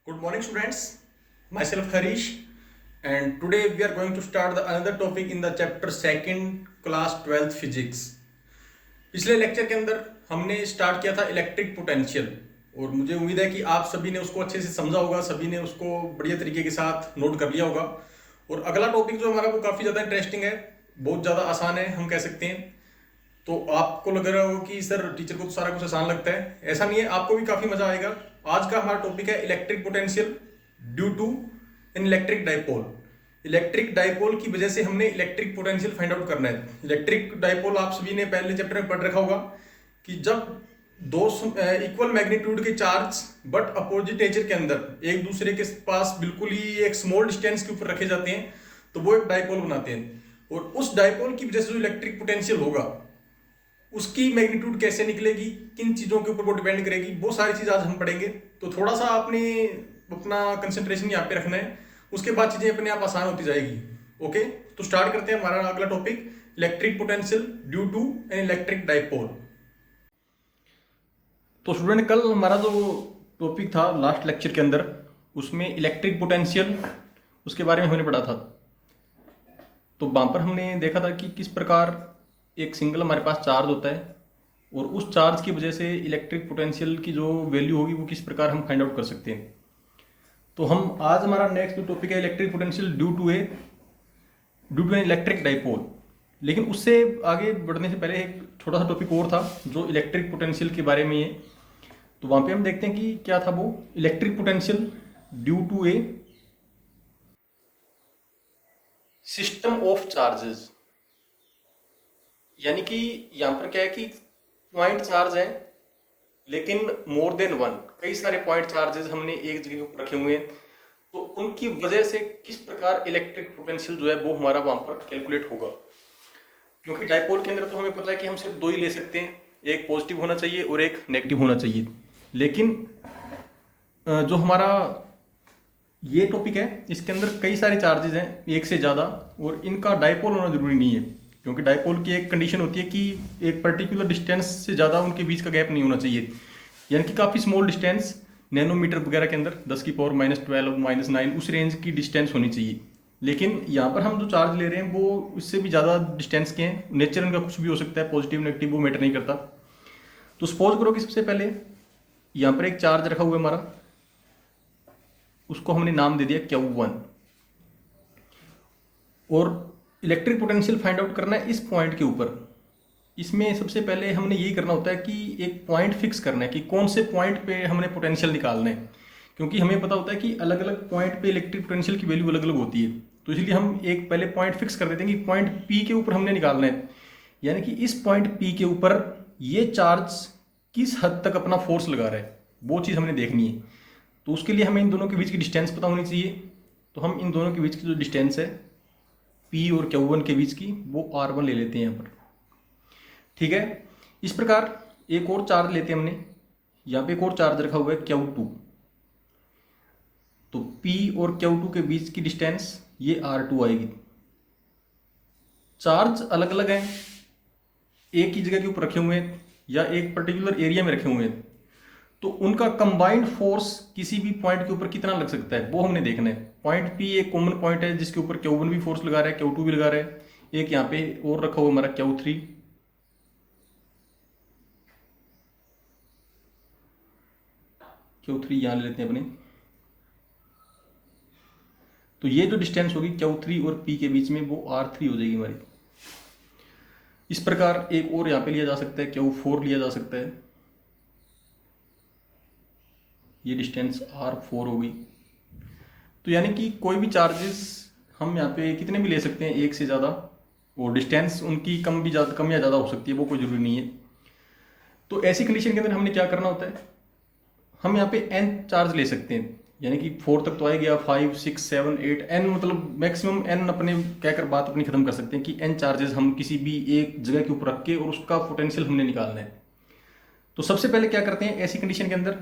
Good morning, students. Myself Harish, and today we are going to start another topic in the chapter second, class 12th physics. पिछले lecture के अंदर हमने start किया था electric potential और मुझे उम्मीद है कि आप सभी ने उसको अच्छे से समझा होगा, सभी ने उसको बढ़िया तरीके के साथ नोट कर लिया होगा। और अगला टॉपिक जो हमारा वो काफ़ी ज़्यादा इंटरेस्टिंग है, बहुत ज़्यादा आसान है हम कह सकते हैं। तो आपको लग रहा होगा कि सर टीचर को तो सारा कुछ आसान लगता है, ऐसा नहीं है, आपको भी काफ़ी मज़ा आएगा। आज का हमारा टॉपिक है electric potential due to an electric dipole. Electric dipole की वजह से हमने इलेक्ट्रिक पोटेंशियल फाइंड आउट करना है। इलेक्ट्रिक डाइपोल आप सभी ने पहले चैप्टर में पढ़ रखा होगा कि जब दो इक्वल मैग्नीट्यूड के चार्ज बट अपोजिट नेचर के अंदर एक दूसरे के पास बिल्कुल ही एक स्मॉल डिस्टेंस के ऊपर रखे जाते हैं तो वो एक डाइपोल बनाते हैं। और उस डाइपोल की वजह से जो इलेक्ट्रिक पोटेंशियल होगा उसकी मैग्नीट्यूड कैसे निकलेगी, किन चीज़ों के ऊपर वो डिपेंड करेगी, वो सारी चीज़ आज हम पढ़ेंगे। तो थोड़ा सा आपने अपना कंसंट्रेशन यहाँ पे रखना है, उसके बाद चीज़ें अपने आप आसान होती जाएगी। ओके, तो स्टार्ट करते हैं हमारा अगला topic, electric potential due to an electric dipole. तो स्टूडेंट, कल हमारा जो टॉपिक था लास्ट लेक्चर के अंदर, उसमें इलेक्ट्रिक पोटेंशियल उसके बारे में हमने पढ़ा था। तो वहाँ पर हमने देखा था कि किस प्रकार एक सिंगल हमारे पास चार्ज होता है और उस चार्ज की वजह से इलेक्ट्रिक पोटेंशियल की जो वैल्यू होगी वो किस प्रकार हम फाइंड आउट कर सकते हैं। तो हम आज हमारा नेक्स्ट जो टॉपिक है electric potential due to an electric dipole. लेकिन उससे आगे बढ़ने से पहले एक छोटा सा टॉपिक और था जो इलेक्ट्रिक पोटेंशियल के बारे में है। तो वहाँ पे हम देखते हैं कि क्या था वो electric potential due to a system of charges. यानी कि यहाँ पर क्या है कि पॉइंट चार्ज है लेकिन मोर देन वन, कई सारे पॉइंट चार्जेस हमने एक जगह पर रखे हुए हैं, तो उनकी वजह से किस प्रकार इलेक्ट्रिक पोटेंशियल जो है वो हमारा वहां पर कैलकुलेट होगा। क्योंकि डाइपोल के अंदर तो हमें पता है कि हम सिर्फ दो ही ले सकते हैं, एक पॉजिटिव होना चाहिए और एक नेगेटिव होना चाहिए। लेकिन जो हमारा ये टॉपिक है इसके अंदर कई सारे चार्जेस हैं, एक से ज़्यादा, और इनका डाइपोल होना जरूरी नहीं है। क्योंकि डाइपोल की एक कंडीशन होती है कि एक पर्टिकुलर डिस्टेंस से ज़्यादा उनके बीच का गैप नहीं होना चाहिए। यानी कि काफ़ी स्मॉल डिस्टेंस, नैनोमीटर वगैरह के अंदर 10 की पावर -12 -9 उस रेंज की डिस्टेंस होनी चाहिए। लेकिन यहाँ पर हम जो चार्ज ले रहे हैं वो उससे भी ज़्यादा डिस्टेंस के हैं। नेचर उनका कुछ भी हो सकता है, पॉजिटिव नेगेटिव, वो मैटर नहीं करता। तो सपोज करो कि सबसे पहले यहाँ पर एक चार्ज रखा हुआ है हमारा, उसको हमने नाम दे दिया Q1, और इलेक्ट्रिक पोटेंशियल फाइंड आउट करना है इस पॉइंट के ऊपर। इसमें सबसे पहले हमने यही करना होता है कि एक पॉइंट फिक्स करना है कि कौन से पॉइंट पे हमने पोटेंशियल निकालना है। क्योंकि हमें पता होता है कि अलग अलग पॉइंट पे इलेक्ट्रिक पोटेंशियल की वैल्यू अलग अलग होती है, तो इसलिए हम एक पहले पॉइंट फिक्स कर देते हैं कि पॉइंट पी के ऊपर हमने निकालना है। यानी कि इस पॉइंट पी के ऊपर ये चार्ज किस हद तक अपना फोर्स लगा रहा है, वो चीज़ हमने देखनी है। तो उसके लिए हमें इन दोनों के बीच की डिस्टेंस पता होनी चाहिए। तो हम इन दोनों के बीच की जो डिस्टेंस है P और Q1 के बीच की, वो R1 ले लेते हैं यहाँ पर। ठीक है, इस प्रकार एक और चार्ज लेते हैं हमने, यहाँ पे एक और चार्ज रखा हुआ है Q2। तो P और Q2 के बीच की डिस्टेंस ये R2 आएगी। चार्ज अलग अलग हैं, एक ही जगह के ऊपर रखे हुए हैं या एक पर्टिकुलर एरिया में रखे हुए हैं, तो उनका कंबाइंड फोर्स किसी भी पॉइंट के ऊपर कितना लग सकता है वो हमने देखना है। पॉइंट P एक कॉमन पॉइंट है जिसके ऊपर Q1 भी फोर्स लगा रहा है, Q2 भी लगा रहा है। एक यहाँ पे और रखा हुआ हमारा Q3, Q3 यहाँ ले लेते हैं अपने। तो ये जो डिस्टेंस होगी Q3 और P के बीच में, वो R3 हो जाएगी हमारी। इस प्रकार एक और यहाँ पे लिया जा सकता है, Q4 लिया जा सकता है, ये डिस्टेंस R4 होगी। तो यानी कि कोई भी चार्जेस हम यहाँ पे कितने भी ले सकते हैं, एक से ज़्यादा, और डिस्टेंस उनकी कम या ज़्यादा हो सकती है, वो कोई ज़रूरी नहीं है। तो ऐसी कंडीशन के अंदर हमने क्या करना होता है, हम यहाँ पे n चार्ज ले सकते हैं। यानी कि 4 तक तो आ गया, 5 6 7 8 n, मतलब मैक्सिमम n अपने कहकर बात अपनी खत्म कर सकते हैं कि n चार्जेस हम किसी भी एक जगह के ऊपर रख के और उसका पोटेंशियल हमने निकालना है। तो सबसे पहले क्या करते हैं ऐसी कंडीशन के अंदर,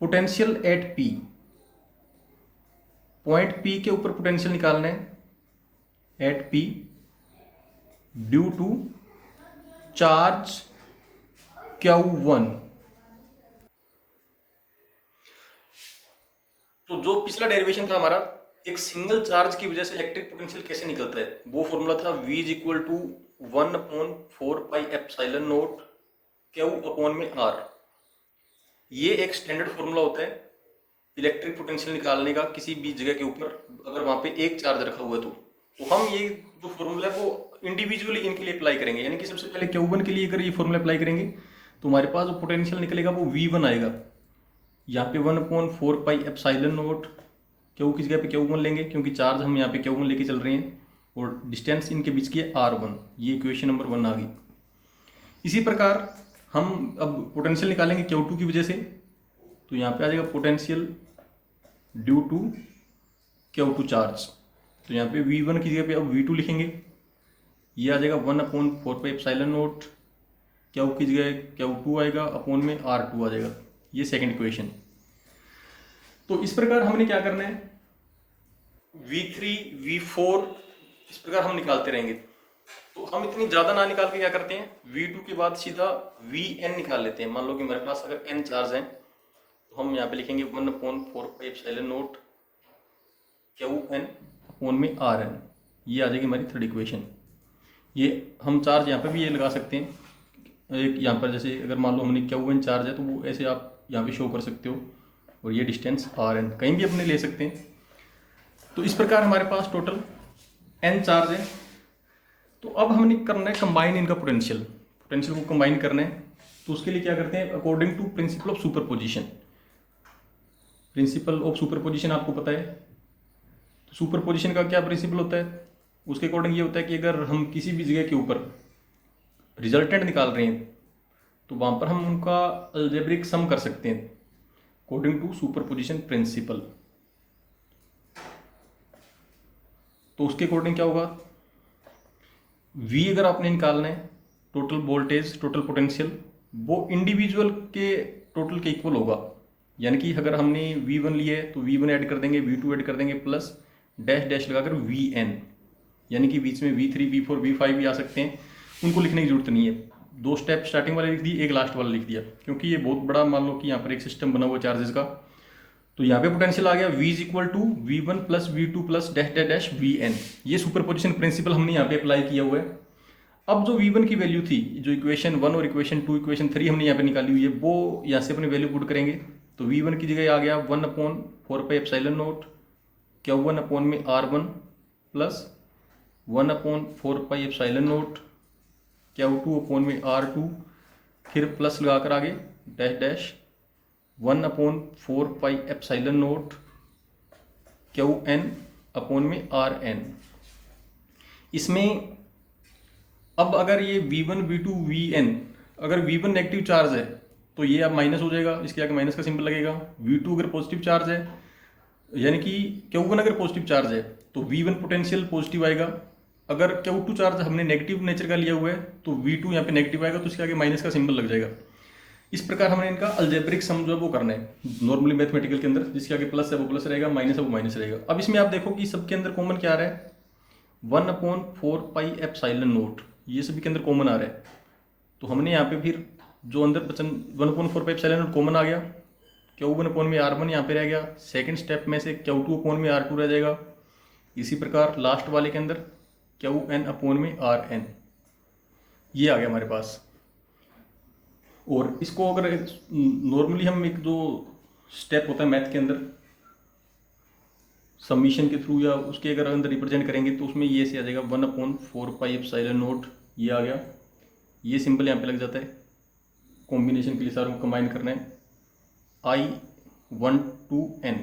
potential at P, point P के ऊपर पोटेंशियल निकालना है at P due to charge Q1। तो जो पिछला डेरिवेशन था हमारा, एक सिंगल चार्ज की वजह से इलेक्ट्रिक पोटेंशियल कैसे निकलता है, वो फॉर्मूला था V is equal to 1/4πε0 Q upon में R। ये एक स्टैंडर्ड फॉर्मूला होता है इलेक्ट्रिक पोटेंशियल निकालने का किसी भी जगह के ऊपर, अगर वहां पे एक चार्ज रखा हुआ है तो हम ये जो फॉर्मूला है वो इंडिविजुअली इनके लिए अप्लाई करेंगे। यानी कि सबसे पहले Q1 के लिए अगर ये फॉर्मूला अप्लाई करेंगे तो हमारे पास जो पोटेंशियल निकलेगा वो V1 आएगा। यहाँ पे 1/4πε0 Q की जगह पे Q1 लेंगे, क्योंकि चार्ज हम यहाँ पे Q1 लेके चल रहे हैं, और डिस्टेंस इनके बीच की है R1। ये इक्वेशन नंबर 1 आ गई। इसी प्रकार हम अब पोटेंशियल निकालेंगे Q2 की वजह से, तो यहाँ पे आ जाएगा potential due to Q2 charge. तो यहाँ पे V1 की जगह पे अब V2 लिखेंगे, ये आ जाएगा 1/4πε0 Q की जगह Q2 आएगा, अपॉन में R2 आ जाएगा। ये सेकंड इक्वेशन। तो इस प्रकार हमने क्या करना है, V3 V4 इस प्रकार हम निकालते रहेंगे। तो हम इतनी ज़्यादा ना निकाल के क्या करते हैं, V2 के बाद सीधा Vn निकाल लेते हैं। मान लो कि हमारे पास अगर n चार्ज हैं तो हम यहाँ पे लिखेंगे 1/4πε0 Qn अपॉन में Rn। ये आ जाएगी हमारी थर्ड इक्वेशन। ये हम चार्ज यहाँ पे भी ये लगा सकते हैं, एक यहाँ पर जैसे अगर मान लो हमने Qn चार्ज है तो वो ऐसे आप यहाँ पे शो कर सकते हो, और ये डिस्टेंस Rn कहीं भी अपने ले सकते हैं। तो इस प्रकार हमारे पास टोटल n चार्ज है। तो अब हमने करना है कंबाइन इनका पोटेंशियल को कंबाइन करना है। तो उसके लिए क्या करते हैं, according to principle of superposition. Principle of superposition आपको पता है। तो सुपरपोजिशन का क्या प्रिंसिपल होता है, उसके अकॉर्डिंग ये होता है कि अगर हम किसी भी जगह के ऊपर रिजल्टेंट निकाल रहे हैं तो वहाँ पर हम उनका अलजेब्रिक सम कर सकते हैं अकॉर्डिंग टू सुपरपोजिशन प्रिंसिपल। तो उसके अकॉर्डिंग क्या होगा, V अगर आपने निकालना है, टोटल वोल्टेज टोटल पोटेंशियल, वो इंडिविजुअल के टोटल के इक्वल होगा। यानी कि अगर हमने V1 लिए है तो V1 ऐड कर देंगे, V2 ऐड कर देंगे, प्लस डैश डैश लगाकर Vn। यानी कि बीच में V3 V4 V5 भी आ सकते हैं, उनको लिखने की जरूरत नहीं है। 2 स्टेप स्टार्टिंग वाले लिख दिए, एक लास्ट वाला लिख दिया, क्योंकि ये बहुत बड़ा मान लो कि यहाँ पर एक सिस्टम बना हुआ चार्जेस का। तो यहाँ पे पोटेंशियल आ गया V is equal to V1 plus V2 plus dash dash dash Vn। ये सुपरपोजिशन प्रिंसिपल हमने यहाँ पे अप्लाई किया हुआ है। अब जो V1 की वैल्यू थी, जो इक्वेशन 1 और इक्वेशन 2 इक्वेशन 3 हमने यहाँ पे निकाली हुई है, वो यहाँ से अपनी वैल्यू पुट करेंगे। तो V1 की जगह आ गया 1/4πε0 Q1 अपॉन में R1 प्लस 1/4πε0 Q2 अपॉन में R2, फिर प्लस लगाकर आगे डैश डैश 1/4πε0 Qn अपॉन में Rn। इसमें अब अगर ये V1 V2 Vn, अगर V1 नेगेटिव चार्ज है तो ये अब माइनस हो जाएगा, इसके आगे माइनस का सिंबल लगेगा। V2 अगर पॉजिटिव चार्ज है, यानी कि Q1 अगर पॉजिटिव चार्ज है तो V1 पोटेंशियल पॉजिटिव आएगा। अगर Q2 चार्ज हमने नेगेटिव नेचर का लिया हुआ है तो V2 यहाँ पे नेगेटिव आएगा, तो इसके आगे माइनस का सिंबल लग जाएगा। इस प्रकार हमने इनका अलजेब्रिक सम जो है वो करना है नॉर्मली मैथमेटिकल के अंदर। जिसके आगे प्लस है वो प्लस रहेगा, माइनस है वो माइनस रहेगा। अब इसमें आप देखो कि सबके अंदर कॉमन क्या आ रहा है, 1/4πε0, ये सभी के अंदर कॉमन आ रहा है। तो हमने यहाँ पे फिर जो अंदर 1/4πε0 कॉमन आ गया, Q1 अपॉन में R1 यहाँ पे रह गया। सेकंड स्टेप में से Q2 अपॉन में R2 रह जाएगा। इसी प्रकार लास्ट वाले के अंदर Qn अपॉन में Rn, ये आ गया हमारे पास। और इसको अगर नॉर्मली हम एक जो स्टेप होता है मैथ के अंदर समीशन के थ्रू या उसके अगर अंदर रिप्रेजेंट करेंगे तो उसमें ये से आ जाएगा 1/4πε0, ये आ गया। ये सिंबल यहाँ पे लग जाता है। कॉम्बिनेशन के लिए सारों को कंबाइन करना है I1 to N,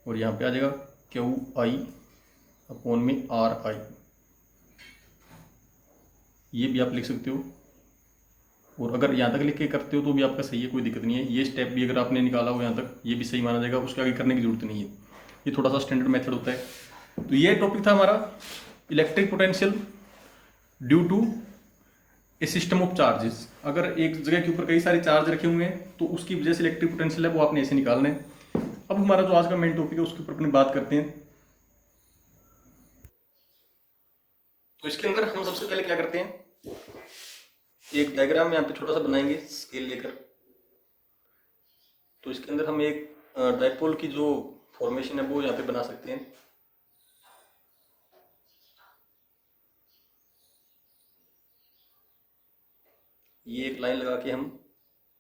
और यहाँ पे आ जाएगा QI अपॉन में RI। ये भी आप लिख सकते हो, और अगर यहाँ तक लिख के करते हो तो भी आपका सही है, कोई दिक्कत नहीं है। ये स्टेप भी अगर आपने निकाला हो यहाँ तक, ये भी सही माना जाएगा, उसके आगे करने की जरूरत नहीं है। ये थोड़ा सा स्टैंडर्ड मेथड होता है। तो ये टॉपिक था हमारा electric potential due to a system of charges. अगर एक जगह के ऊपर कई सारे चार्ज रखे हुए हैं तो उसकी वजह से इलेक्ट्रिक पोटेंशियल है वो आपने ऐसे निकालना है। अब हमारा जो आज का मेन टॉपिक है उसके ऊपर अपनी बात करते हैं। तो इसके अंदर हम सबसे पहले क्या करते हैं, एक डायग्राम यहाँ पे छोटा सा बनाएंगे स्केल लेकर। तो इसके अंदर हम एक डाइपोल की जो फॉर्मेशन है वो यहाँ पे बना सकते हैं। ये एक लाइन लगा के हम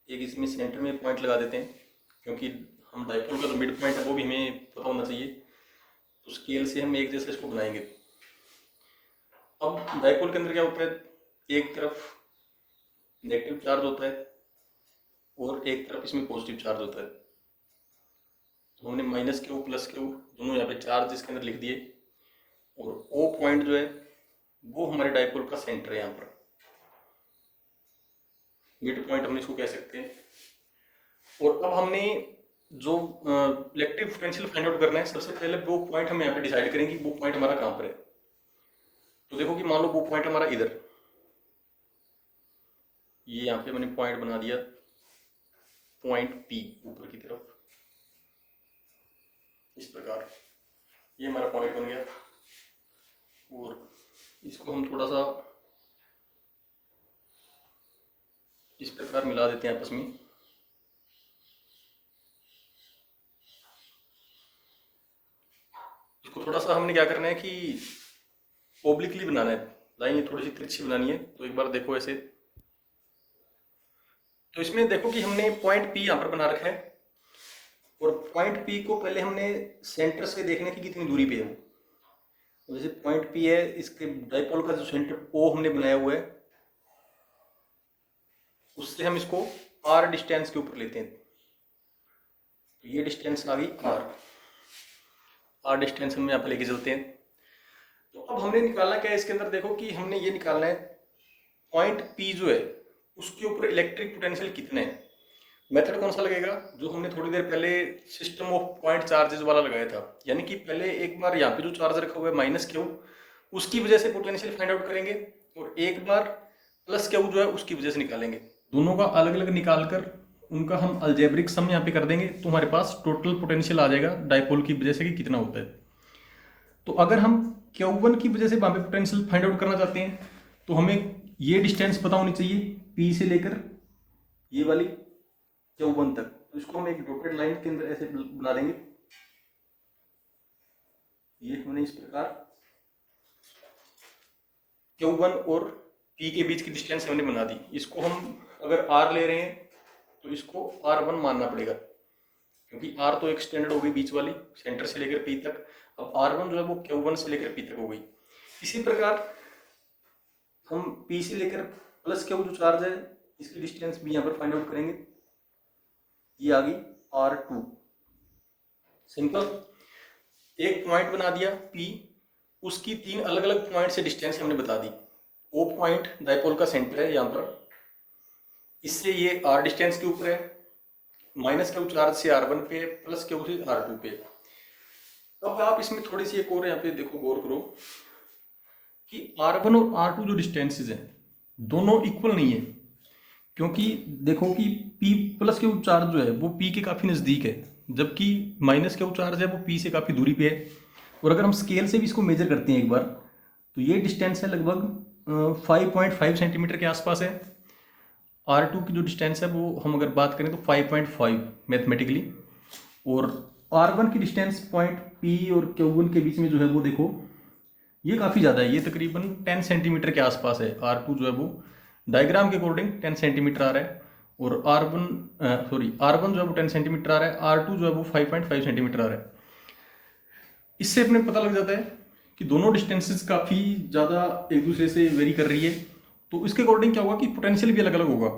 एक इसमें सेंटर में पॉइंट लगा देते हैं, क्योंकि हम डाइपोल का जो मिड पॉइंट है वो भी हमें पता होना चाहिए। तो स्केल से हम एक जैसे इसको बनाएंगे। अब डाइपोल के अंदर क्या होता है, एक तरफ नेगेटिव चार्ज होता है और एक तरफ इसमें पॉजिटिव चार्ज होता है। तो हमने माइनस क्यू प्लस क्यू दोनों यहाँ पे चार्ज इसके अंदर लिख दिए, और ओ पॉइंट जो है वो हमारे डाइपोल का सेंटर है। यहाँ पर मिड पॉइंट हमने इसको कह सकते हैं। और अब हमने जो इलेक्ट्रिक पोटेंशियल फाइंड आउट करना है, सबसे पहले वो पॉइंट हम यहाँ पे डिसाइड करेंगे वो पॉइंट हमारा कहाँ पर है। तो देखो कि मान लो वो पॉइंट हमारा इधर, ये यहाँ पे मैंने पॉइंट बना दिया, पॉइंट पी ऊपर की तरफ, इस प्रकार ये हमारा पॉइंट बन गया। और इसको हम थोड़ा सा इस प्रकार मिला देते हैं आपस में। इसको थोड़ा सा हमने क्या करना है कि ओब्लिकली बनाना है, लाइन ये थोड़ी सी तिरछी बनानी है। तो एक बार देखो ऐसे, तो इसमें देखो कि हमने पॉइंट पी यहाँ पर बना रखा है, और पॉइंट पी को पहले हमने सेंटर से देखने की कितनी दूरी पे है वो। तो जैसे पॉइंट पी है, इसके डाइपोल का जो सेंटर ओ हमने बनाया हुआ है, उससे हम इसको आर डिस्टेंस के ऊपर लेते हैं। तो ये डिस्टेंस आ गई आर डिस्टेंस हम यहाँ पे लेके चलते हैं। तो अब हमने निकालना क्या है इसके अंदर, देखो कि हमने ये निकालना है पॉइंट पी जो है उसके ऊपर इलेक्ट्रिक पोटेंशियल कितने हैं। मेथड कौन सा लगेगा, जो हमने थोड़ी देर पहले सिस्टम ऑफ पॉइंट चार्जेस वाला लगाया था। यानी कि पहले एक बार यहाँ पे जो चार्ज रखा हुआ है माइनस क्यू, उसकी वजह से पोटेंशियल फाइंड आउट करेंगे, और एक बार प्लस क्यू जो है उसकी वजह से निकालेंगे। दोनों का अलग अलग निकाल कर उनका हम अलजेब्रिक सम यहाँ पे कर देंगे, तो हमारे पास टोटल पोटेंशियल आ जाएगा डाइपोल की वजह से कि कितना होता है। तो अगर हम Q1 की वजह से वहाँ पे पोटेंशियल फाइंड आउट करना चाहते हैं, तो हमें ये डिस्टेंस पता होनी चाहिए P से लेकर ये वाली Q1 तक। तो इसको हम एक डॉटेड लाइन के अंदर ऐसे बना देंगे। ये हमने इस प्रकार Q1 और P के बीच की डिस्टेंस हमने बना दी। इसको हम अगर R ले रहे हैं तो इसको R1 मानना पड़ेगा, क्योंकि R तो एक स्टैंडर्ड हो गई बीच वाली, सेंटर से लेकर P तक। अब R1 जो है वो Q1 से लेकर P तक हो गई। इसी प्रकार हम P से लेकर प्लस Q जो चार्ज है इसकी डिस्टेंस भी यहाँ पर फाइंड आउट करेंगे। ये आ गई R2। सिंपल, एक पॉइंट बना दिया P, उसकी 3 अलग अलग पॉइंट से डिस्टेंस हमने बता दी। O पॉइंट डाइपोल का सेंटर है यहाँ पर, इससे ये R डिस्टेंस के ऊपर है, माइनस क्यू चार्ज से R1 पे, प्लस क्यू से R2 पे। अब आप इसमें थोड़ी सी एक और यहाँ पे देखो, गौर करो कि R1 और R2 जो डिस्टेंसेज हैं दोनों इक्वल नहीं है, क्योंकि देखो कि P प्लस क्यू चार्ज जो है वो P के काफ़ी नज़दीक है, जबकि माइनस क्यू चार्ज है वो P से काफ़ी दूरी पे है। और अगर हम स्केल से भी इसको मेजर करते हैं एक बार, तो ये डिस्टेंस है लगभग 5.5 सेंटीमीटर के आसपास है। R2 की जो डिस्टेंस है वो हम अगर बात करें तो 5.5 मैथमेटिकली, और R1 की डिस्टेंस पॉइंट P और Q1 के बीच में जो है वो देखो ये काफ़ी ज़्यादा है, ये तकरीबन 10 सेंटीमीटर के आसपास है। R2 जो है वो डायग्राम के अकॉर्डिंग 10 सेंटीमीटर आ रहा है, और R1 जो है वो 10 सेंटीमीटर आ रहा है, R2 जो है वो 5.5 सेंटीमीटर आ रहा है। इससे अपने पता लग जाता है कि दोनों डिस्टेंसेस काफ़ी ज़्यादा एक दूसरे से वेरी कर रही है। तो इसके अकॉर्डिंग क्या होगा कि पोटेंशियल भी अलग अलग होगा।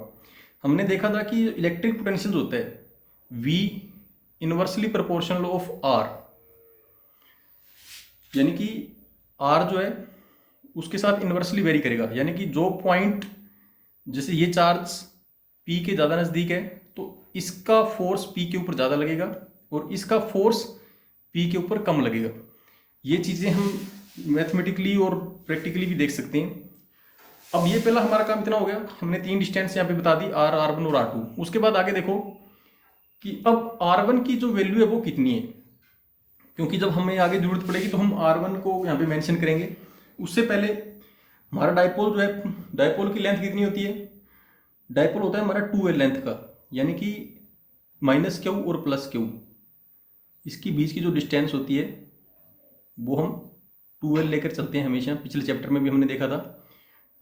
हमने देखा था कि इलेक्ट्रिक पोटेंशियल होता है V inversely proportional of R, यानी कि R जो है उसके साथ इनवर्सली वेरी करेगा। यानी कि जो पॉइंट, जैसे ये चार्ज P के ज़्यादा नज़दीक है तो इसका फोर्स P के ऊपर ज़्यादा लगेगा, और इसका फोर्स P के ऊपर कम लगेगा। ये चीज़ें हम मैथमेटिकली और प्रैक्टिकली भी देख सकते हैं। अब ये पहला हमारा काम इतना हो गया, हमने 3 डिस्टेंस यहाँ पे बता दी, R, R1 और R2। उसके बाद आगे देखो कि अब R1 की जो वैल्यू है वो कितनी है, क्योंकि जब हमें आगे जरूरत पड़ेगी तो हम R1 को यहाँ पे मेंशन करेंगे। उससे पहले हमारा डाइपोल जो है, डाइपोल की लेंथ कितनी होती है, डाइपोल होता है हमारा 2L लेंथ का, यानी कि माइनस क्यू और प्लस क्यू। इसकी बीच की जो डिस्टेंस होती है वो हम 2L लेकर चलते हैं हमेशा। पिछले चैप्टर में भी हमने देखा था।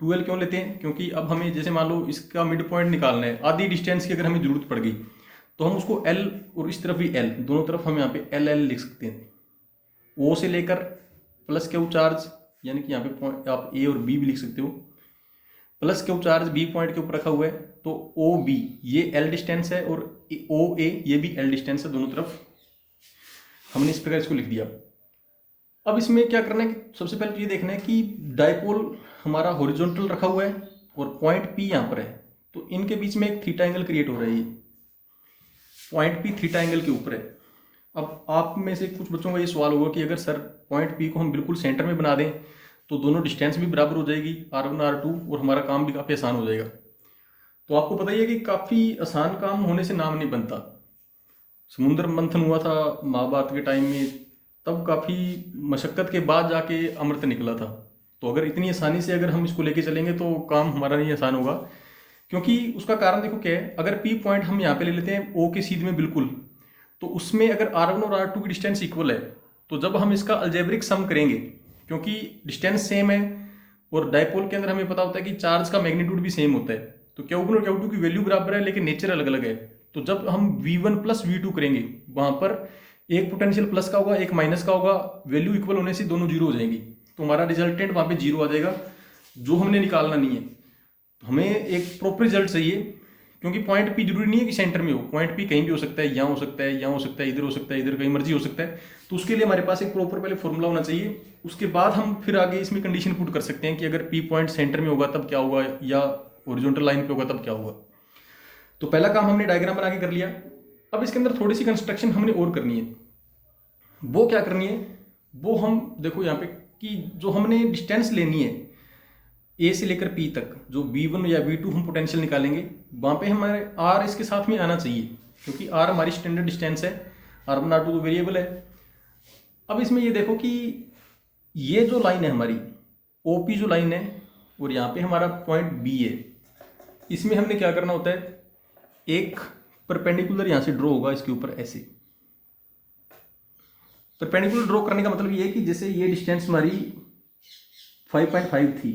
2L क्यों लेते हैं? क्योंकि अब हमें जैसे मान लो इसका मिड पॉइंट निकालना है, आधी डिस्टेंस की अगर हमें जरूरत पड़ गई तो हम उसको L और इस तरफ भी L, दोनों तरफ हम यहाँ पे LL लिख सकते हैं। O से लेकर प्लस क्यू चार्ज, यानी कि यहाँ पे पॉइंट आप A और B भी लिख सकते हो। Plus Q charge B point के ऊपर रखा हुआ है, तो OB ये L डिस्टेंस है और OA ये भी L डिस्टेंस है, दोनों तरफ हमने इस प्रकार इसको लिख दिया। अब इसमें क्या करना है कि सबसे पहले तो ये देखना है कि डाइपोल हमारा हॉरिजॉन्टल रखा हुआ है और पॉइंट P यहाँ पर है, तो इनके बीच में एक थीटा एंगल क्रिएट हो रहा है। पॉइंट P थीटा एंगल के ऊपर है। अब आप में से कुछ बच्चों का ये सवाल होगा कि अगर सर पॉइंट P को हम बिल्कुल सेंटर में बना दें तो दोनों डिस्टेंस भी बराबर हो जाएगी, R1 R2, और हमारा काम भी काफ़ी आसान हो जाएगा। तो आपको पता ही है कि काफ़ी आसान काम होने से नाम नहीं बनता। समुद्र मंथन हुआ था महाभारत के टाइम में, तब काफ़ी मशक्क़त के बाद जाके अमृत निकला था। तो अगर इतनी आसानी से अगर हम इसको लेके चलेंगे तो काम हमारा नहीं आसान होगा, क्योंकि उसका कारण देखो क्या है। अगर P पॉइंट हम यहाँ पे ले लेते हैं O के सीध में बिल्कुल, तो उसमें अगर R1 और R2 की डिस्टेंस इक्वल है, तो जब हम इसका अलजेब्रिक सम करेंगे, क्योंकि डिस्टेंस सेम है और डाइपोल के अंदर हमें पता होता है कि चार्ज का मैग्नीट्यूड भी सेम होता है, तो Q1 और Q2 की वैल्यू बराबर है लेकिन नेचर अलग अलग है। तो जब हम V1 प्लस V2 करेंगे, वहाँ पर एक पोटेंशियल प्लस का होगा, एक माइनस का होगा, वैल्यू इक्वल होने से दोनों जीरो हो जाएंगी, तो हमारा रिजल्टेंट वहाँ पे जीरो आ जाएगा, जो हमने निकालना नहीं है। हमें एक प्रॉपर रिजल्ट चाहिए, क्योंकि पॉइंट P जरूरी नहीं है कि सेंटर में हो। पॉइंट P कहीं भी हो सकता है, यहाँ हो सकता है, यहाँ हो सकता है, इधर हो सकता है, इधर कहीं मर्जी हो सकता है। तो उसके लिए हमारे पास एक प्रॉपर पहले फॉर्मूला होना चाहिए, उसके बाद हम फिर आगे इसमें कंडीशन पुट कर सकते हैं कि अगर P पॉइंट सेंटर में होगा तब क्या होगा, या हॉरिजॉन्टल लाइन पे होगा तब क्या होगा। तो पहला काम हमने डायग्राम बना के कर लिया। अब इसके अंदर थोड़ी सी कंस्ट्रक्शन हमने और करनी है। वो क्या करनी है, वो हम देखो यहाँ पे कि जो हमने डिस्टेंस लेनी है A से लेकर P तक, जो V1 या V2 हम पोटेंशियल निकालेंगे, वहाँ पे हमारे R इसके साथ में आना चाहिए, क्योंकि R हमारी स्टैंडर्ड डिस्टेंस है, R1 R2 तो वेरिएबल है। अब इसमें ये देखो कि ये जो लाइन है हमारी OP जो लाइन है, और यहाँ पे हमारा पॉइंट B है, इसमें हमने क्या करना होता है, एक परपेंडिकुलर यहाँ से ड्रॉ होगा इसके ऊपर ऐसे। परपेंडिकुलर ड्रॉ करने का मतलब ये है कि जैसे ये डिस्टेंस हमारी 5.5 थी,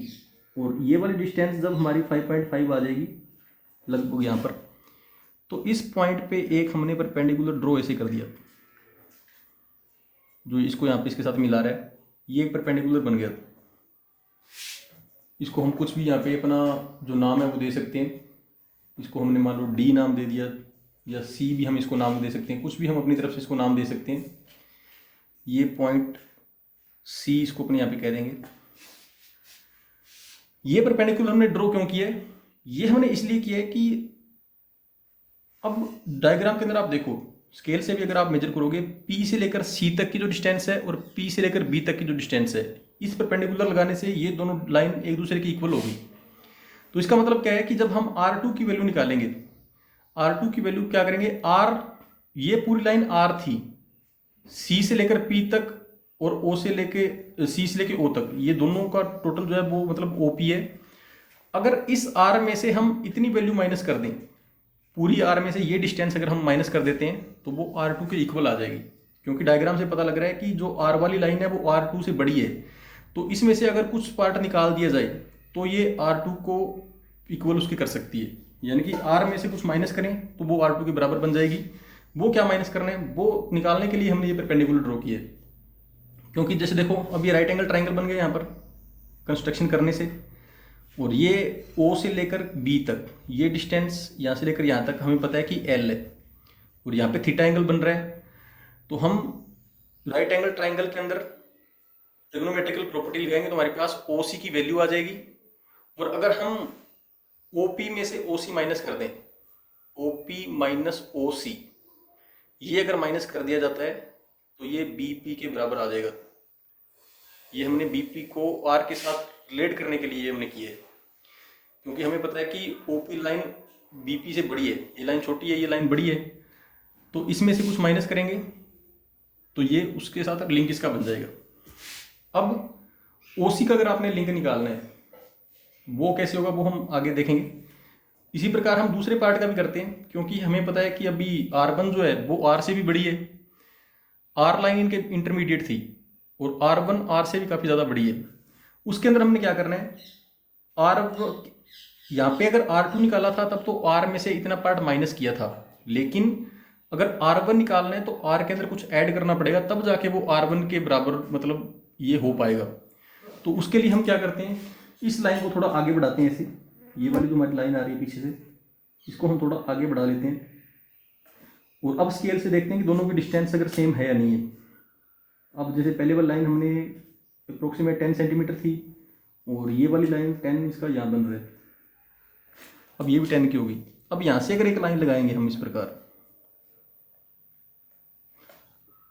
और ये वाली डिस्टेंस जब हमारी 5.5 आ जाएगी लगभग यहाँ पर, तो इस पॉइंट पे एक हमने परपेंडिकुलर ड्रॉ ऐसे कर दिया, जो इसको यहाँ पे इसके साथ मिला रहा है, ये एक परपेंडिकुलर बन गया। इसको हम कुछ भी यहाँ पे अपना जो नाम है वो दे सकते हैं। इसको हमने मान लो D नाम दे दिया, या C भी हम इसको नाम दे सकते हैं, कुछ भी हम अपनी तरफ से इसको नाम दे सकते हैं। ये पॉइंट C इसको अपने यहाँ पे कह देंगे। ये परपेंडिकुलर हमने ड्रॉ क्यों किया है? ये हमने इसलिए किया है कि अब डायग्राम के अंदर आप देखो, स्केल से भी अगर आप मेजर करोगे, P से लेकर C तक की जो डिस्टेंस है और P से लेकर B तक की जो डिस्टेंस है, इस परपेंडिकुलर लगाने से ये दोनों लाइन एक दूसरे की इक्वल होगी। तो इसका मतलब क्या है कि जब हम R2 की वैल्यू निकालेंगे, R2 की वैल्यू क्या करेंगे, R ये पूरी लाइन R थी, C से लेकर P तक और O से लेके C से लेके O तक, ये दोनों का टोटल जो है वो मतलब OP है। अगर इस R में से हम इतनी वैल्यू माइनस कर दें, पूरी R में से ये डिस्टेंस अगर हम माइनस कर देते हैं, तो वो R2 के इक्वल आ जाएगी, क्योंकि डायग्राम से पता लग रहा है कि जो R वाली लाइन है वो R2 से बड़ी है। तो इसमें से अगर कुछ पार्ट निकाल दिया जाए तो ये R2 को इक्वल उसकी कर सकती है, यानी कि R में से कुछ माइनस करें तो वो R2 के बराबर बन जाएगी। वो क्या माइनस करना है, वो निकालने के लिए हमने ये परपेंडिकुलर ड्रॉ किया है। क्योंकि जैसे देखो अब ये राइट एंगल ट्राइंगल बन गया यहाँ पर कंस्ट्रक्शन करने से, और ये O से लेकर B तक ये डिस्टेंस यहाँ से लेकर यहाँ तक हमें पता है कि L है, और यहाँ पे थीटा एंगल बन रहा है। तो हम राइट एंगल ट्राइंगल के अंदर ट्रिग्नोमेट्रिकल प्रॉपर्टी लगाएंगे तो हमारे पास OC की वैल्यू आ जाएगी। और अगर हम OP में से OC माइनस कर दें, OP माइनस OC, ये अगर माइनस कर दिया जाता है तो ये BP के बराबर आ जाएगा। ये हमने BP को R के साथ रिलेट करने के लिए ये हमने किया है, क्योंकि हमें पता है कि OP लाइन BP से बड़ी है, ये लाइन छोटी है, ये लाइन बड़ी है, तो इसमें से कुछ माइनस करेंगे तो ये उसके साथ लिंक इसका बन जाएगा। अब OC का अगर आपने लिंक निकालना है वो कैसे होगा वो हम आगे देखेंगे। इसी प्रकार हम दूसरे पार्ट का भी करते हैं, क्योंकि हमें पता है कि अभी R1 जो है वो R से भी बड़ी है, आर लाइन इनके इंटरमीडिएट थी और R1 आर से भी काफ़ी ज़्यादा बड़ी है। उसके अंदर हमने क्या करना है, आर यहाँ पे अगर R2 निकाला था तब तो R में से इतना पार्ट माइनस किया था, लेकिन अगर R1 निकालना है तो R के अंदर कुछ ऐड करना पड़ेगा, तब जाके वो R1 के बराबर मतलब ये हो पाएगा। तो उसके लिए हम क्या करते हैं, इस लाइन को थोड़ा आगे बढ़ाते हैं, ऐसे ये वाली जो हमारी लाइन आ रही है पीछे से, इसको हम थोड़ा आगे बढ़ा लेते हैं और अब स्केल से देखते हैं कि दोनों की डिस्टेंस अगर सेम है या नहीं है। अब जैसे पहले वाली लाइन हमने अप्रोक्सीमेट 10 सेंटीमीटर थी और ये वाली लाइन 10 इसका यहाँ बन रहा है, अब ये भी 10 की होगी। अब यहाँ से अगर एक लाइन लगाएंगे हम इस प्रकार,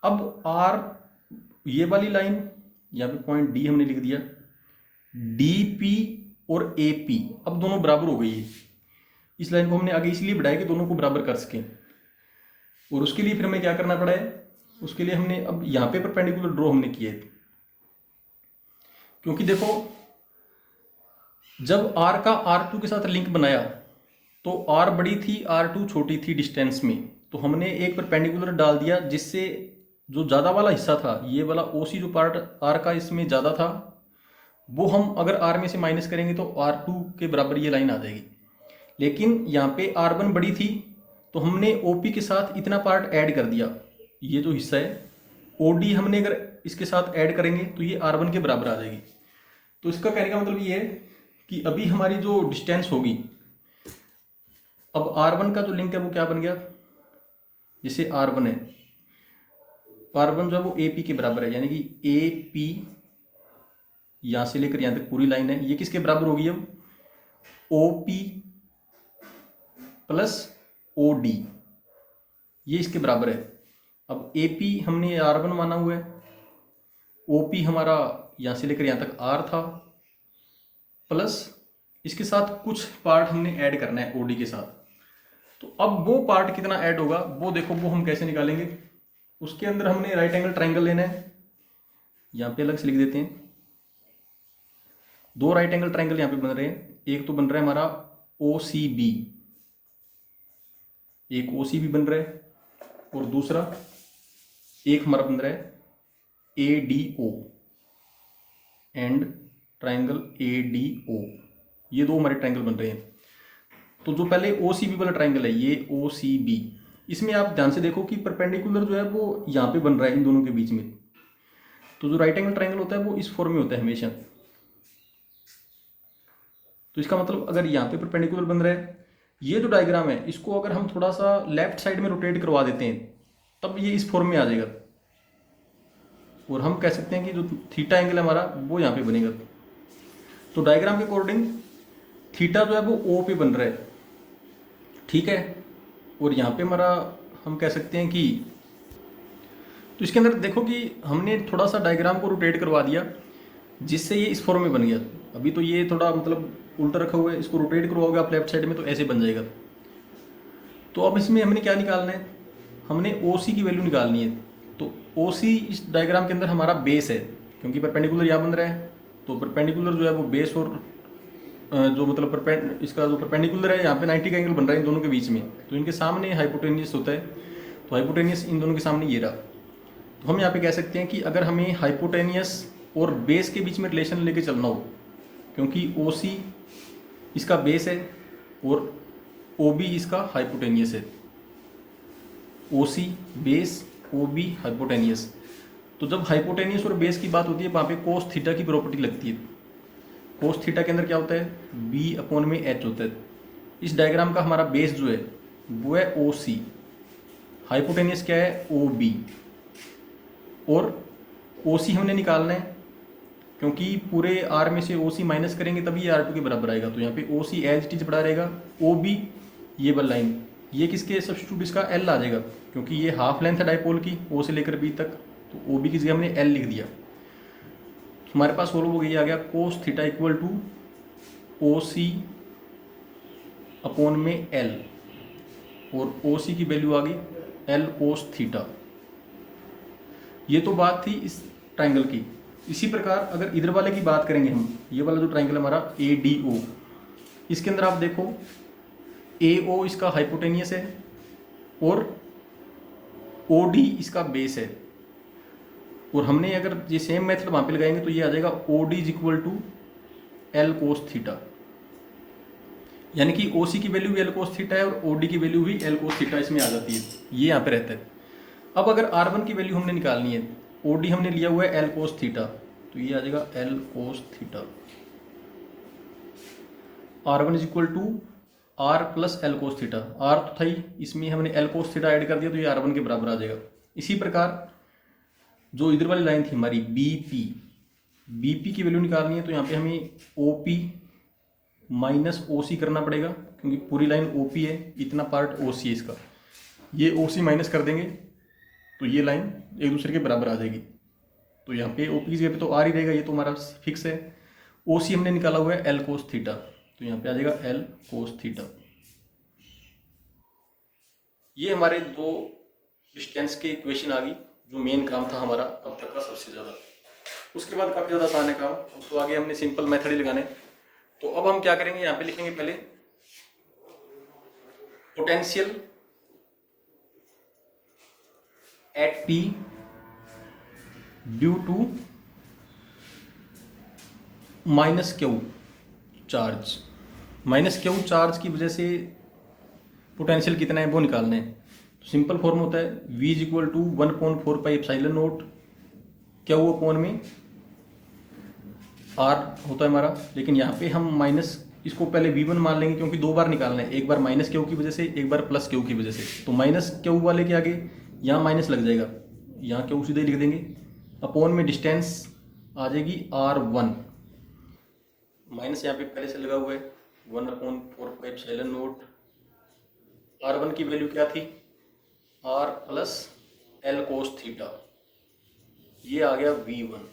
अब आर ये वाली लाइन यहाँ पे पॉइंट डी हमने लिख दिया, डी पी और ए पी अब दोनों बराबर हो गई है। इस लाइन को हमने आगे इसलिए बढ़ाया कि दोनों को बराबर कर सकें, और उसके लिए फिर हमें क्या करना पड़ा है, उसके लिए हमने अब यहाँ पे परपेंडिकुलर ड्रॉ हमने किया है, क्योंकि देखो जब R का R2 के साथ लिंक बनाया तो R बड़ी थी R2 छोटी थी डिस्टेंस में, तो हमने एक परपेंडिकुलर डाल दिया जिससे जो ज़्यादा वाला हिस्सा था, ये वाला OC जो पार्ट R का इसमें ज़्यादा था, वो हम अगर R में से माइनस करेंगे तो R2 के बराबर ये लाइन आ जाएगी। लेकिन यहाँ पे R1 बड़ी थी तो हमने OP के साथ इतना पार्ट ऐड कर दिया, ये जो हिस्सा है OD हमने अगर इसके साथ ऐड करेंगे तो ये R1 के बराबर आ जाएगी। तो इसका कहने का मतलब ये है कि अभी हमारी जो डिस्टेंस होगी, अब R1 का जो लिंक है वो क्या बन गया, जैसे R1 है, R1 जो है वो AP के बराबर है, यानी कि AP यहाँ से लेकर यहाँ तक पूरी लाइन है, ये किसके बराबर होगी, अब OP प्लस OD, ये इसके बराबर है। अब AP हमने R1 माना हुआ है, OP हमारा यहाँ से लेकर यहाँ तक R था, प्लस इसके साथ कुछ पार्ट हमने ऐड करना है OD के साथ। तो अब वो पार्ट कितना ऐड होगा वो देखो, वो हम कैसे निकालेंगे। उसके अंदर हमने राइट एंगल ट्राइंगल लेना है, यहाँ पे अलग से लिख देते हैं। दो राइट एंगल ट्राइंगल यहाँ पे बन रहे हैं, एक तो बन रहा है हमारा OCB, एक OCB बन रहा है, और दूसरा एक हमारा बन रहा है ADO एंड ट्राइंगल ADO, ये दो हमारे ट्राइंगल बन रहे हैं। तो जो पहले OCB वाला ट्राइंगल है, ये OCB, इसमें आप ध्यान से देखो कि परपेंडिकुलर जो है वो यहाँ पे बन रहा है इन दोनों के बीच में। तो जो राइट एंगल ट्राइंगल होता है वो इस फॉर्म में होता है हमेशा। तो इसका मतलब अगर यहाँ पे परपेंडिकुलर बन रहा है, ये जो डायग्राम है इसको अगर हम थोड़ा सा लेफ्ट साइड में रोटेट करवा देते हैं तब ये इस फॉर्म में आ जाएगा, और हम कह सकते हैं कि जो थीटा एंगल है हमारा वो यहाँ पे बनेगा। तो डायग्राम के अकॉर्डिंग थीटा जो है वो O पे बन रहा है, ठीक है, और यहाँ पे हमारा हम कह सकते हैं कि, तो इसके अंदर देखो कि हमने थोड़ा सा डायग्राम को रोटेट करवा दिया जिससे ये इस फॉर्म में बन गया। अभी तो ये थोड़ा मतलब उल्टा रखा हुआ है, इसको रोटेट करवाओगे आप लेफ्ट साइड में तो ऐसे बन जाएगा। तो अब इसमें हमने क्या निकालना है, हमने OC की वैल्यू निकालनी है। तो OC इस डायग्राम के अंदर हमारा बेस है, क्योंकि परपेंडिकुलर यहाँ बन रहा है, तो परपेंडिकुलर जो है वो बेस और जो मतलब इसका जो परपेंडिकुलर है यहाँ पे 90 का एंगल बन रहा है इन दोनों के बीच में, तो इनके सामने हाइपोटेनियस होता है। तो हाइपोटेनियस इन दोनों के सामने ये रहा। तो हम यहाँ पे कह सकते हैं कि अगर हमें हाइपोटेनियस और बेस के बीच में रिलेशन लेके चलना हो, क्योंकि OC इसका बेस है और OB इसका हाइपोटेनियस है, OC बेस OB हाइपोटेनियस। तो जब हाइपोटेनियस और बेस की बात होती है वहाँ पे कोस थीटा की प्रॉपर्टी लगती है। कोस थीटा के अंदर क्या होता है, B/H होता है। इस डायग्राम का हमारा बेस जो है वो है OC, हाइपोटेनियस क्या है OB, और OC हमने निकालना है क्योंकि पूरे R में से OC माइनस करेंगे तभी ये R2 के बराबर आएगा। तो यहाँ पे OC एज इट इज पड़ा रहेगा, OB ये वाला लाइन, ये किसके सब्स्टिट्यूट इसका L आ जाएगा, क्योंकि ये हाफ लेंथ है डाइपोल की O से लेकर B तक, तो OB की जगह हमने L लिख दिया। हमारे पास सोल्व हो गया, आ गया cos theta equal to OC upon में L, और OC की वैल्यू आ गई L कोस थीटा। ये तो बात थी इस ट्राइंगल की। इसी प्रकार अगर इधर वाले की बात करेंगे हम, ये वाला जो ट्राइंगल हमारा ADO, इसके अंदर आप देखो AO इसका हाइपोटेनियस है और OD इसका बेस है। और हमने अगर ये सेम मेथड वहाँ पे लगाएंगे तो ये आ जाएगा O D is equal to L cos theta, यानी कि ओ सी की वैल्यू भी एल कोस थीटा है और ओ डी की वैल्यू भी एल कोस थीटा इसमें आ जाती है, ये यहाँ पे रहता है। अब अगर आर वन की वैल्यू हमने निकालनी है, ओ डी हमने लिया हुआ है एल कोस थीटा, तो ये आ जाएगा L cos theta. R one is equal to R plus L cos theta, R तो था ही, इसमें हमने एल कोस थीटा ऐड कर दिया तो ये आर वन के बराबर आ जाएगा। इसी प्रकार जो इधर वाली लाइन थी हमारी बी पी की वैल्यू निकालनी है तो यहाँ पे हमें ओ पी माइनस ओ सी करना पड़ेगा, क्योंकि पूरी लाइन ओ पी है, इतना पार्ट ओ सी है इसका, ये ओ सी माइनस कर देंगे तो ये लाइन एक दूसरे के बराबर आ जाएगी। तो यहाँ पे ओ पी की जगह पे तो आर ही रहेगा, ये तो हमारा फिक्स है। ओ सी हमने निकाला हुआ है एल कोस थीटा, तो यहाँ पे आ जाएगा एल कोस थीटा। ये हमारे दो डिस्टेंस के इक्वेशन आ गई, जो मेन काम था हमारा अब तक का सबसे ज़्यादा। उसके बाद काफ़ी ज़्यादा आसान है काम, तो आगे हमने सिंपल मेथड ही लगाने। तो अब हम क्या करेंगे, यहाँ पे लिखेंगे पहले potential at P due to minus Q charge, minus Q charge की वजह से पोटेंशियल कितना है वो निकालना है। तो सिंपल फॉर्म होता है V is equal to 1/4 pi epsilon naught Q upon में R होता है हमारा, लेकिन यहाँ पे हम माइनस इसको पहले V1 मान लेंगे, क्योंकि दो बार निकालना है, एक बार माइनस क्यू की वजह से, एक बार प्लस क्यू की वजह से। तो माइनस क्यू वाले के आगे यहाँ माइनस लग जाएगा, यहाँ क्यू सीधे लिख देंगे, अपॉन में डिस्टेंस आ जाएगी R1, माइनस यहाँ पे पहले से लगा हुआ है 1/4 पाई एप्सिलॉन नोट। R1 की वैल्यू क्या थी, R plus L cos theta, ये आ गया V1।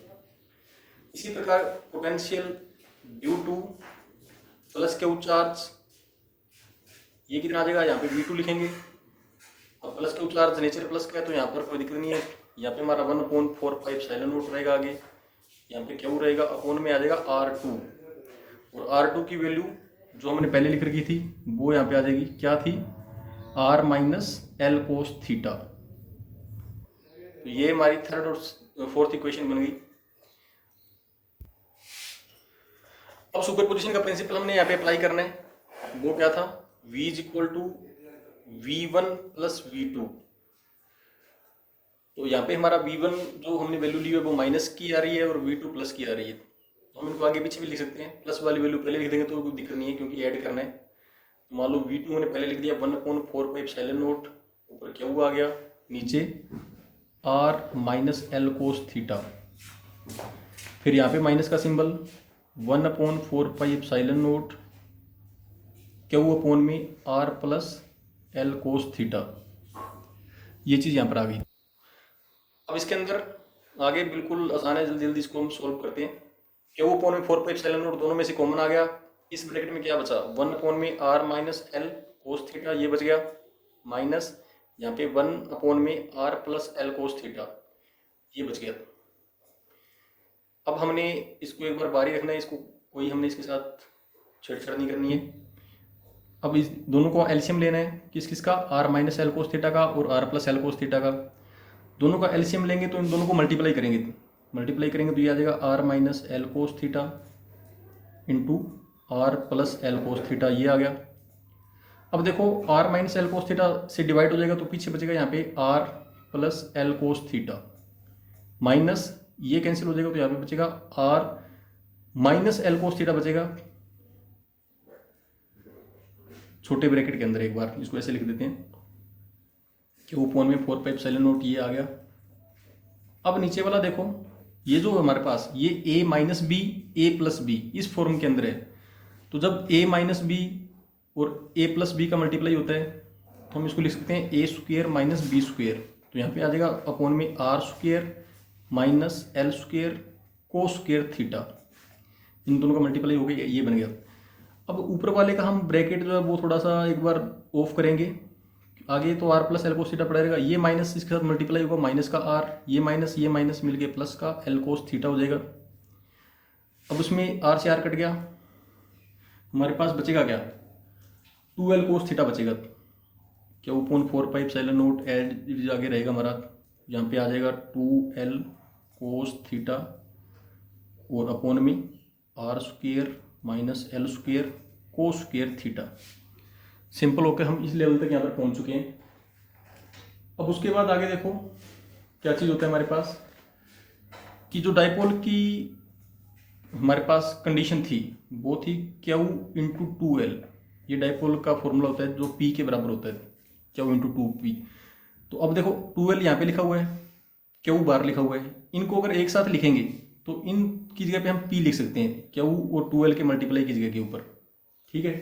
इसी प्रकार potential due two plus Q charge, ये कितना आ जाएगा, यहाँ पे V2 लिखेंगे। अब plus Q charge nature plus का है तो यहाँ पर कोई दिक्कत नहीं है, यहाँ पे हमारा 1/4 पाई एप्सिलॉन नोट रहेगा आगे, यहाँ पे क्यू रहेगा, अपॉन में आ जाएगा R2, और R2 की वैल्यू जो हमने पहले लिख रखी थी वो यहाँ पे आ जाएगी, क्या थी, R minus L cos theta. तो ये हमारी थर्ड और फोर्थ इक्वेशन बन गई। अब सुपरपोजिशन का प्रिंसिपल हमने यहाँ पे अप्लाई करना है, वो क्या था, V is equal to V1 plus V2। तो यहाँ पे हमारा V1 जो हमने वैल्यू ली है वो माइनस की आ रही है और V2 प्लस की आ रही है, तो हम इनको आगे पीछे भी लिख सकते हैं, प्लस वाली वैल्यू पहले लिख देंगे तो कोई दिक्कत नहीं है, क्योंकि ऐड करना है। तो मान लो V2 हमने पहले लिख दिया 1/4 पाई एप्सिलॉन नोट, ऊपर क्यू आ गया, नीचे R minus L cos theta, फिर यहाँ पे माइनस का symbol 1/4 pi epsilon naught Q upon में R plus L cos theta, ये चीज़ यहाँ पर आ गई। अब इसके अंदर आगे बिल्कुल आसान है, जल्दी जल्दी इसको हम सोल्व करते हैं। क्यू अपॉन में 4 पाई एप्सिलॉन नोट दोनों में से कॉमन आ गया, इस ब्रैकेट में क्या बचा, 1 अपॉन में R minus L cos theta, ये बच गया, माइनस यहाँ पे 1 अपॉन में R plus L cos theta, ये बच गया। अब हमने इसको एक बार बारी रखना है, इसको कोई हमने इसके साथ छेड़छाड़ नहीं करनी है। अब इस दोनों को एलसीएम लेना है, किस किस का, R minus L cos theta का और R plus L cos theta का, दोनों का एलसीएम लेंगे तो इन दोनों को मल्टीप्लाई करेंगे तो ये आ जाएगा R minus L cos theta into R plus L cos theta, ये आ गया। अब देखो R minus L cos theta से डिवाइड हो जाएगा तो पीछे बचेगा यहाँ पे R plus L cos theta, minus ये कैंसिल हो जाएगा तो यहाँ पे बचेगा R minus L cos theta बचेगा, छोटे ब्रैकेट के अंदर, एक बार इसको ऐसे लिख देते हैं, क्यू अपॉन में 4 पाई एप्सिलॉन नोट, ये आ गया। अब नीचे वाला देखो, ये जो हमारे पास ये a minus B A plus B इस फॉर्म के अंदर है, तो जब a माइनस बी और a प्लस बी का मल्टीप्लाई होता है तो हम इसको लिख सकते हैं a square minus B square, तो यहाँ पे आ जाएगा अपॉन में R square minus L square cos square theta, इन दोनों का मल्टीप्लाई हो गया, ये बन गया। अब ऊपर वाले का हम ब्रैकेट जो है वो थोड़ा सा एक बार ऑफ करेंगे, आगे तो R plus L cos theta पड़ा रहेगा, ये माइनस इसके साथ मल्टीप्लाई होगा, माइनस का R, ये माइनस मिलके प्लस का एल कोस थीटा हो जाएगा। अब उसमें R से R कट गया, हमारे पास बचेगा क्या, 2L कोस थीटा बचेगा, Q/4 पाई एप्सिलॉन नोट एड आगे रहेगा हमारा, यहाँ पे आ जाएगा 2L कोस थीटा और अपॉन में R square minus L square cos square theta. Simple होकर हम इस लेवल तक यहाँ पर पहुँच चुके हैं। अब उसके बाद आगे देखो क्या चीज़ होता है हमारे पास कि जो डाइपोल की हमारे पास कंडीशन थी वो थी Q इंटू 2L। ये डाइपोल का फॉर्मूला होता है जो P के बराबर होता है, Q इंटू 2P। तो अब देखो 2L यहाँ पे लिखा हुआ है, Q बार लिखा हुआ है। इनको अगर एक साथ लिखेंगे तो इन की जगह पे हम P लिख सकते हैं, Q और 2L के मल्टीप्लाई की जगह के ऊपर। ठीक है,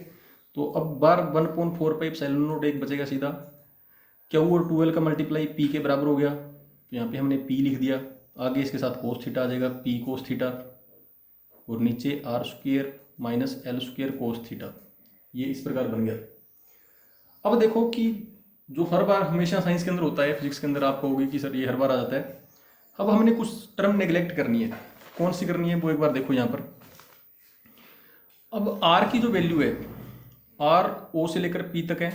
तो अब बार 1/4 एप्सिलॉन नॉट एक बचेगा सीधा। Q और 2L का मल्टीप्लाई P के बराबर हो गया, तो यहाँ पे हमने P लिख दिया। आगे इसके साथ कोस थीटा आ जाएगा, P कोस थीटा, और नीचे R square minus L square cos theta. ये इस प्रकार बन गया। अब देखो कि जो हर बार हमेशा साइंस के अंदर होता है, फिजिक्स के अंदर आप कहोगे कि सर ये हर बार आ जाता है। अब हमने कुछ टर्म नेग्लेक्ट करनी है। कौन सी करनी है वो एक बार देखो यहाँ पर। अब आर की जो वैल्यू है, आर ओ से लेकर पी तक है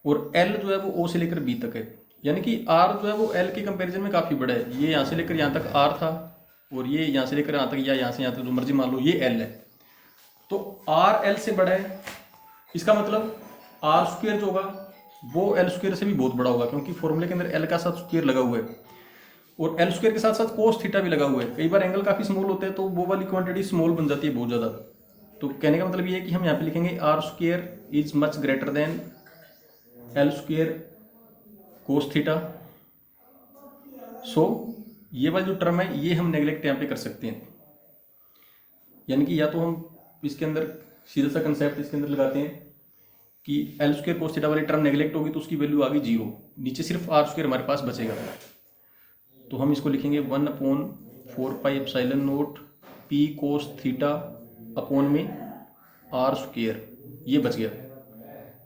और एल जो है वो ओ से लेकर बी तक है। यानी कि आर जो है वो एल के कंपैरिजन में काफ़ी बड़ा है। ये यहाँ से लेकर यहाँ तक आर था और ये यहाँ से लेकर यहाँ तक या यहाँ से यहाँ तक जो मर्जी मान लो ये एल है। तो आर एल से बड़ा है, इसका मतलब आर स्क्वेयर जो होगा वो एल स्क्वेयर से भी बहुत बड़ा होगा, क्योंकि फॉर्मूले के अंदर एल का साथ स्क्वेयर लगा हुआ है और एल स्क्वेयर के साथ साथ कोस थीटा भी लगा हुआ है। कई बार एंगल काफ़ी स्मॉल होते हैं तो वो वाली क्वांटिटी स्मॉल बन जाती है बहुत ज़्यादा। तो कहने का मतलब ये है कि हम यहाँ पे लिखेंगे r square is much greater than l square cos theta. So ये वाली जो टर्म है ये हम नेग्लेक्ट यहाँ पे कर सकते हैं। यानी कि या तो हम इसके अंदर सीधा सा कंसेप्ट इसके अंदर लगाते हैं कि एल स्क्वेयर कोस थीटा वाली टर्म नेग्लेक्ट होगी तो उसकी वैल्यू आ गई 0, नीचे सिर्फ आर स्क्वेयर हमारे पास बचेगा। तो हम इसको लिखेंगे 1/4 epsilon not P cos theta upon में आर स्क्वेयर। ये बच गया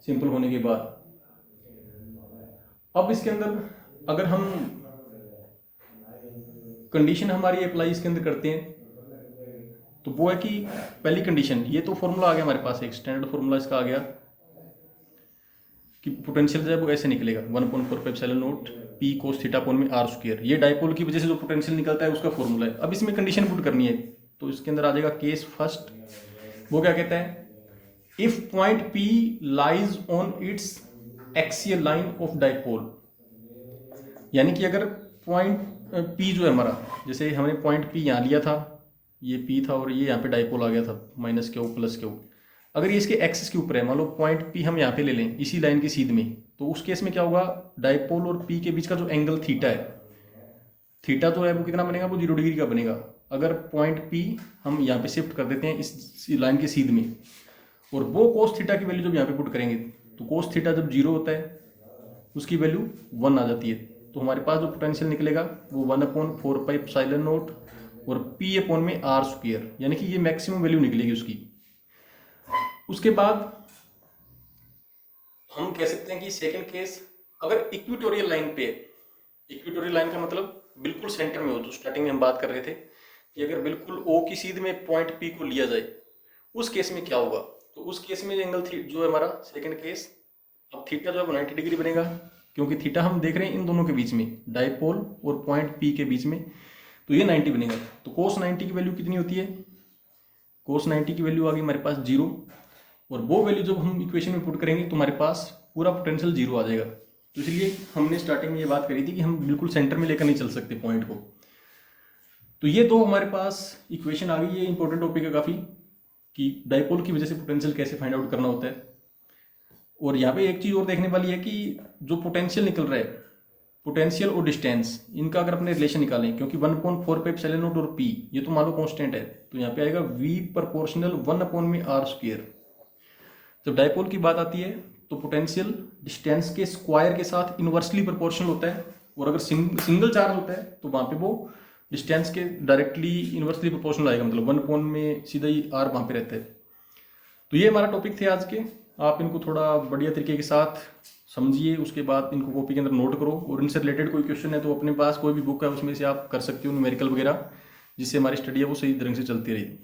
सिंपल होने के बाद। अब इसके अंदर अगर हम कंडीशन हमारी अप्लाई इसके अंदर करते हैं तो वो है कि पहली कंडीशन, ये तो फॉर्मूला आ गया हमारे पास, एक स्टैंडर्ड फॉर्मूला इसका आ गया कि पोटेंशियल जो है वो ऐसे निकलेगा 1/4 epsilon not P cos theta upon में आर स्क्वेयर। ये डाइपोल की वजह से जो पोटेंशियल निकलता है उसका फॉर्मूला है। अब इसमें कंडीशन पुट करनी है तो इसके अंदर आ जाएगा केस फर्स्ट। वो क्या कहता है, if point P lies on it's axial line of dipole. यानी कि अगर पॉइंट पी जो है हमारा, जैसे हमने पॉइंट पी यहाँ लिया था, ये पी था और ये यहाँ पे डाइपोल आ गया था -Q + Q। अगर ये इसके एक्सिस के ऊपर है, मान लो पॉइंट पी हम यहाँ पे ले लें इसी लाइन की सीध में, तो उस केस में क्या होगा, डाइपोल और पी के बीच का जो एंगल थीटा है, थीटा जो है वो कितना बनेगा, वो 0 डिग्री का बनेगा। अगर पॉइंट पी हम यहाँ पे शिफ्ट कर देते हैं इस लाइन के सीध में, और वो कोस थीटा की वैल्यू जब यहाँ पे पुट करेंगे तो कोस थीटा जब 0 होता है उसकी वैल्यू 1 आ जाती है। तो हमारे पास जो पोटेंशियल निकलेगा वो 1/4 एप्सिलॉन नॉट और पी अपॉन में आर स्क्वेयर, यानी कि ये मैक्सिमम वैल्यू निकलेगी उसकी। उसके बाद हम कह सकते हैं कि सेकंड केस, अगर इक्वेटोरियल लाइन पे, इक्वेटोरियल लाइन का मतलब बिल्कुल सेंटर में हो, जो स्टार्टिंग में हम बात कर रहे थे कि अगर बिल्कुल ओ की सीध में पॉइंट पी को लिया जाए, उस केस में क्या होगा। तो उस केस में एंगल जो है हमारा सेकंड केस, अब थीटा जो है 90 डिग्री बनेगा, क्योंकि थीटा हम देख रहे हैं इन दोनों के बीच में, डाइपोल और पॉइंट पी के बीच में, तो ये 90 बनेगा। तो कोस 90 की वैल्यू कितनी होती है, कोस 90 की वैल्यू आ गई हमारे पास 0, और वो वैल्यू जब हम इक्वेशन में पुट करेंगे तो हमारे पास पूरा पोटेंशियल 0 आ जाएगा। तो इसलिए हमने स्टार्टिंग में ये बात करी थी कि हम बिल्कुल सेंटर में लेकर नहीं चल सकते पॉइंट को। तो ये दो हमारे पास इक्वेशन आ गई। ये इंपॉर्टेंट टॉपिक है काफ़ी कि डाइपोल की वजह से पोटेंशियल कैसे फाइंड आउट करना होता है। और यहाँ पे एक चीज़ और देखने वाली है कि जो पोटेंशियल निकल रहा है, पोटेंशियल और डिस्टेंस, इनका अगर अपने रिलेशन निकालें, क्योंकि 1/4 एप्सिलॉन नॉट और पी ये तो मान लो कांस्टेंट है, तो यहाँ पे आएगा v प्रोपोर्शनल 1/r स्क्वायर। जब डाइपोल की बात आती है तो पोटेंशियल डिस्टेंस के स्क्वायर के साथ इनवर्सली प्रोपोर्शनल होता है, और अगर सिंगल चार्ज होता है तो वहाँ पे वो डिस्टेंस के डायरेक्टली इनवर्सली प्रोपोर्शनल आएगा, मतलब 1 में सीधा ही r वहाँ पे रहता है। तो ये हमारा टॉपिक थे आज के। आप इनको थोड़ा बढ़िया तरीके के साथ समझिए, उसके बाद इनको कॉपी के अंदर नोट करो, और इनसे रिलेटेड कोई क्वेश्चन है तो अपने पास कोई भी बुक है उसमें से आप कर सकते हो न्यूमेरिकल वगैरह, जिससे हमारी स्टडी है वो सही ढंग से चलती रहेगी।